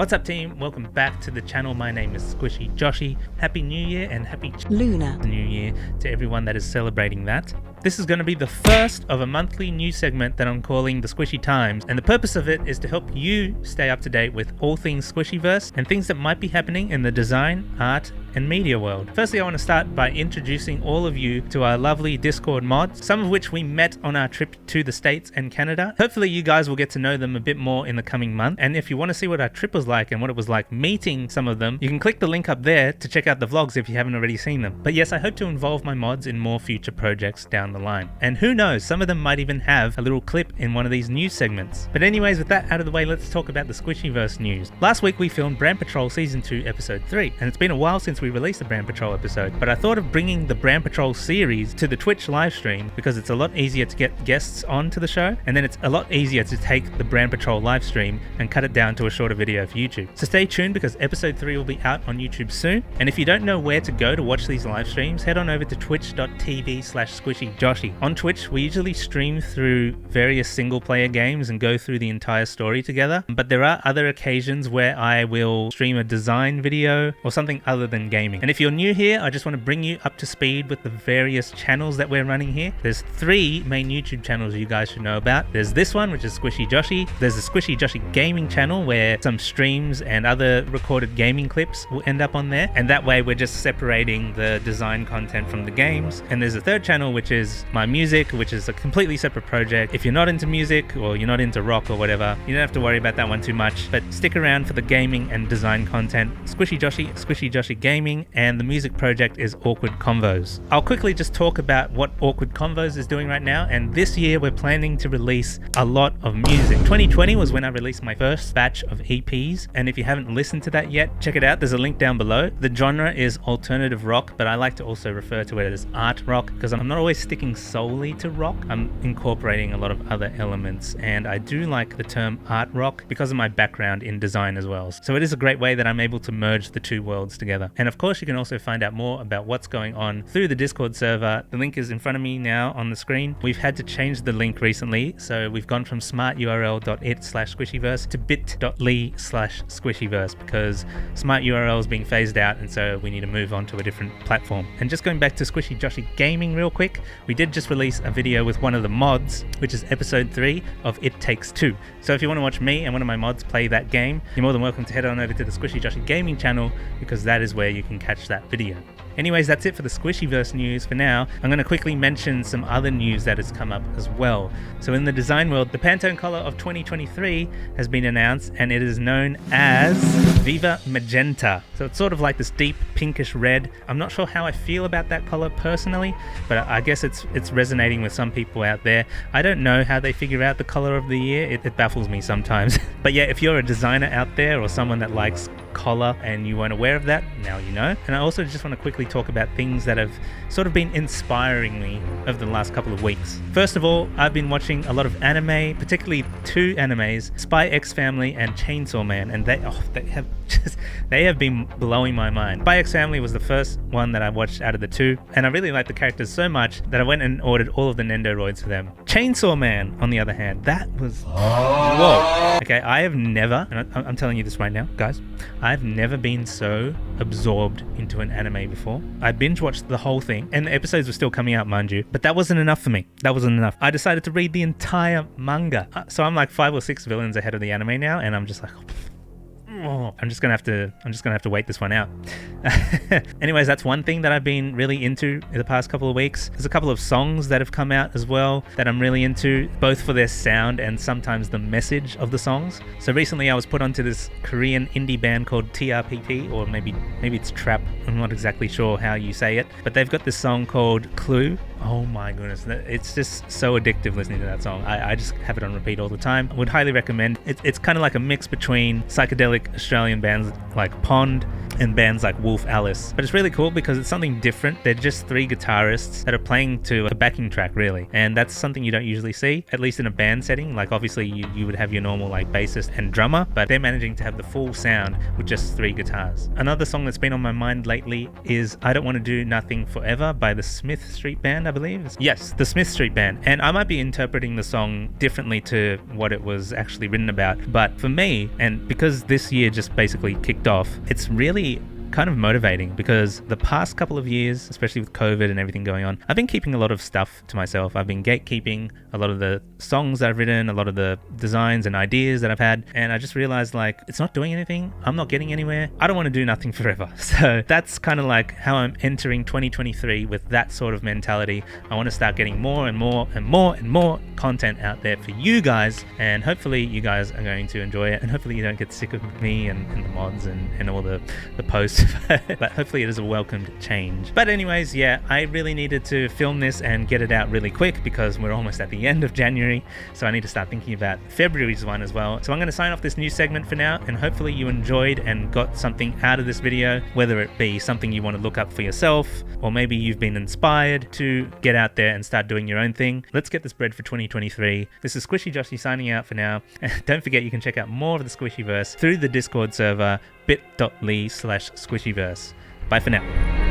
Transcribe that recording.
What's up team? Welcome back to the channel. My name is SquishyJoshy. Happy New Year and happy Lunar New Year to everyone that is celebrating that. This is going to be the first of a monthly news segment that I'm calling the Squishy Times, and the purpose of it is to help you stay up to date with all things Squishyverse and things that might be happening in the design, art, and media world. Firstly, I want to start by introducing all of you to our lovely Discord mods, some of which we met on our trip to the States and Canada. Hopefully you guys will get to know them a bit more in the coming month, and if you want to see what our trip was like and what it was like meeting some of them, you can click the link up there to check out the vlogs if you haven't already seen them. But yes, I hope to involve my mods in more future projects down the line. And who knows, some of them might even have a little clip in one of these news segments. But anyways, with that out of the way, let's talk about the Squishyverse news. Last week we filmed Brand Patrol Season 2 Episode 3, and it's been a while since we released the Brand Patrol episode, but I thought of bringing the Brand Patrol series to the Twitch livestream because it's a lot easier to get guests onto the show, and then it's a lot easier to take the Brand Patrol livestream and cut it down to a shorter video for YouTube. So stay tuned because Episode 3 will be out on YouTube soon, and if you don't know where to go to watch these live streams, head on over to twitch.tv/SquishyJoshy. On Twitch, we usually stream through various single-player games and go through the entire story together, but there are other occasions where I will stream a design video or something other than gaming. And if you're new here, I just want to bring you up to speed with the various channels that we're running here. There's 3 main YouTube channels you guys should know about. There's this one, which is SquishyJoshy. There's the SquishyJoshy gaming channel, where some streams and other recorded gaming clips will end up on there, and that way we're just separating the design content from the games. And there's a 3rd channel, which is my music, which is a completely separate project. If you're not into music or you're not into rock or whatever, you don't have to worry about that one too much, but stick around for the gaming and design content. SquishyJoshy, SquishyJoshy Gaming, and the music project is Awkward Convos. I'll quickly just talk about what Awkward Convos is doing right now, and this year we're planning to release a lot of music. 2020 was when I released my first batch of EPs, and if you haven't listened to that yet, check it out. There's a link down below. The genre is alternative rock, but I like to also refer to it as art rock because I'm not always sticking solely to rock. I'm incorporating a lot of other elements, and I do like the term art rock because of my background in design as well. So it is a great way that I'm able to merge the two worlds together. And of course, you can also find out more about what's going on through the Discord server. The link is in front of me now on the screen. We've had to change the link recently, so we've gone from smarturl.it/squishyverse to bit.ly/squishyverse because smart URL is being phased out, and so we need to move on to a different platform. And just going back to SquishyJoshy Gaming real quick, we did just release a video with one of the mods, which is episode 3 of It Takes Two. So if you want to watch me and one of my mods play that game, you're more than welcome to head on over to the SquishyJoshy Gaming channel because that is where you can catch that video. Anyways, that's it for the Squishyverse news for now. I'm going to quickly mention some other news that has come up as well. So in the design world, the Pantone color of 2023 has been announced, and it is known as Viva Magenta. So it's sort of like this deep pinkish red. I'm not sure how I feel about that color personally, but I guess it's resonating with some people out there. I don't know how they figure out the color of the year. It baffles me sometimes. But yeah, if you're a designer out there or someone that likes color and you weren't aware of that, now you know. And I also just want to quickly talk about things that have sort of been inspiring me over the last couple of weeks. First of all, I've been watching a lot of anime, particularly 2 animes, Spy X Family and Chainsaw Man, and they have been blowing my mind. Spy X Family was the first one that I watched out of the 2, and I really liked the characters so much that I went and ordered all of the Nendoroids for them. Chainsaw Man, on the other hand, that was... Whoa. Okay, I have never, and I'm telling you this right now, guys, I've never been so absorbed into an anime before. I binge watched the whole thing, and the episodes were still coming out, mind you, but that wasn't enough for me. That wasn't enough. I decided to read the entire manga. So I'm like 5 or 6 villains ahead of the anime now, and I'm just like... Oh, I'm just gonna have to wait this one out. Anyways, that's one thing that I've been really into in the past couple of weeks. There's a couple of songs that have come out as well that I'm really into, both for their sound and sometimes the message of the songs. So recently I was put onto this Korean indie band called TRPP, or maybe it's Trap. I'm not exactly sure how you say it, but they've got this song called Clue. Oh my goodness, it's just so addictive listening to that song. I just have it on repeat all the time. I would highly recommend. It's kind of like a mix between psychedelic Australian bands like Pond and bands like Wolf Alice. But it's really cool because it's something different. They're just 3 guitarists that are playing to a backing track, really. And that's something you don't usually see, at least in a band setting. Like obviously you would have your normal like bassist and drummer, but they're managing to have the full sound with just 3 guitars. Another song that's been on my mind lately is I Don't Want to Do Nothing Forever by the Smith Street Band, I believe. Yes, the Smith Street Band. And I might be interpreting the song differently to what it was actually written about. But for me, and because this year just basically kicked off, it's really kind of motivating because the past couple of years, especially with COVID and everything going on, I've been keeping a lot of stuff to myself. I've been gatekeeping a lot of the songs that I've written, a lot of the designs and ideas that I've had, and I just realized like it's not doing anything. I'm not getting anywhere. I don't want to do nothing forever. So that's kind of like how I'm entering 2023 with that sort of mentality. I want to start getting more and more and more and more content out there for you guys, and hopefully you guys are going to enjoy it, and hopefully you don't get sick of me and the mods and all the posts. But hopefully it is a welcomed change. But anyways, yeah, I really needed to film this and get it out really quick because we're almost at the end of January, so I need to start thinking about February's one as well. So I'm going to sign off this new segment for now, and hopefully you enjoyed and got something out of this video, whether it be something you want to look up for yourself, or maybe you've been inspired to get out there and start doing your own thing. Let's get this bread for 2023. This is SquishyJoshy signing out for now. Don't forget you can check out more of the Squishyverse through the Discord server bit.ly/Squishyverse. Bye for now.